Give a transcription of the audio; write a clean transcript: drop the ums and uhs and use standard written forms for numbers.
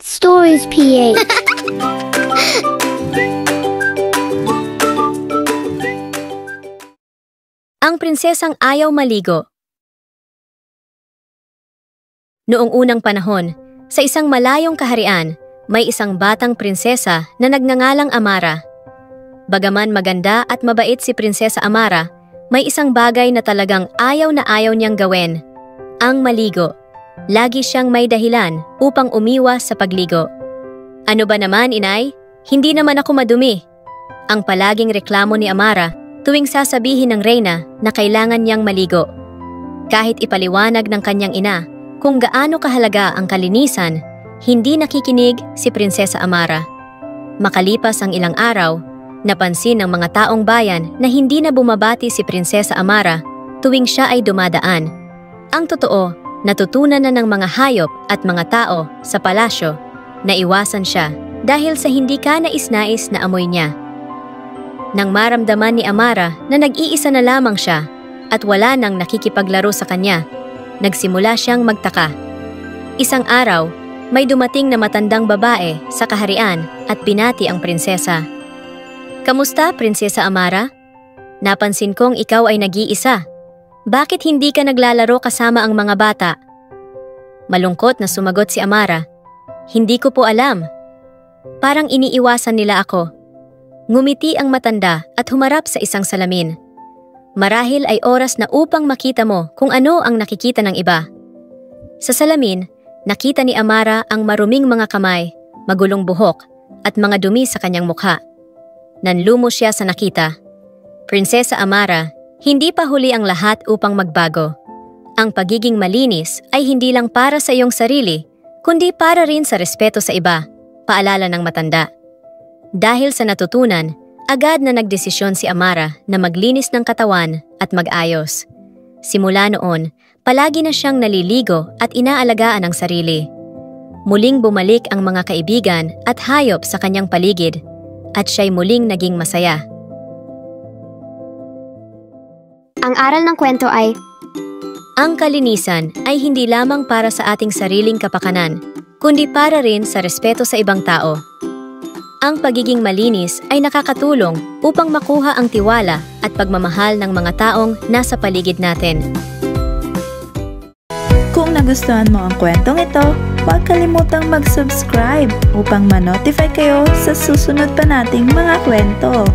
Stories PH. Ang prinsesang ayaw maligo. Noong unang panahon, sa isang malayong kaharian, may isang batang prinsesa na nagngangalang Amara. Bagaman maganda at mabait si Prinsesa Amara, may isang bagay na talagang ayaw na ayaw niyang gawin: ang maligo. Lagi siyang may dahilan upang umiwas sa pagligo. "Ano ba naman, inay? Hindi naman ako madumi." Ang palaging reklamo ni Amara tuwing sasabihin ng reyna na kailangan niyang maligo. Kahit ipaliwanag ng kanyang ina kung gaano kahalaga ang kalinisan, hindi nakikinig si Prinsesa Amara. Makalipas ang ilang araw, napansin ng mga taong bayan na hindi na bumabati si Prinsesa Amara tuwing siya ay dumadaan. Ang totoo, natutunan na ng mga hayop at mga tao sa palasyo na iwasan siya dahil sa hindi kanais-nais na amoy niya. Nang maramdaman ni Amara na nag-iisa na lamang siya at wala nang nakikipaglaro sa kanya, nagsimula siyang magtaka. Isang araw, may dumating na matandang babae sa kaharian at binati ang prinsesa. "Kamusta, Prinsesa Amara? Napansin kong ikaw ay nag-iisa. Bakit hindi ka naglalaro kasama ang mga bata?" Malungkot na sumagot si Amara, "Hindi ko po alam. Parang iniiwasan nila ako." Ngumiti ang matanda at humarap sa isang salamin. "Marahil ay oras na upang makita mo kung ano ang nakikita ng iba." Sa salamin, nakita ni Amara ang maruming mga kamay, magulong buhok, at mga dumi sa kanyang mukha. Nanlumo siya sa nakita. "Prinsesa Amara, hindi pa huli ang lahat upang magbago. Ang pagiging malinis ay hindi lang para sa iyong sarili, kundi para rin sa respeto sa iba," paalala ng matanda. Dahil sa natutunan, agad na nagdesisyon si Amara na maglinis ng katawan at mag-ayos. Simula noon, palagi na siyang naliligo at inaalagaan ang sarili. Muling bumalik ang mga kaibigan at hayop sa kanyang paligid, at siya'y muling naging masaya. Ang aral ng kwento ay, Ang kalinisan ay hindi lamang para sa ating sariling kapakanan, kundi para rin sa respeto sa ibang tao. Ang pagiging malinis ay nakakatulong upang makuha ang tiwala at pagmamahal ng mga taong nasa paligid natin. Kung nagustuhan mo ang kwentong ito, huwag kalimutang mag-subscribe upang ma-notify kayo sa susunod pa nating mga kwento.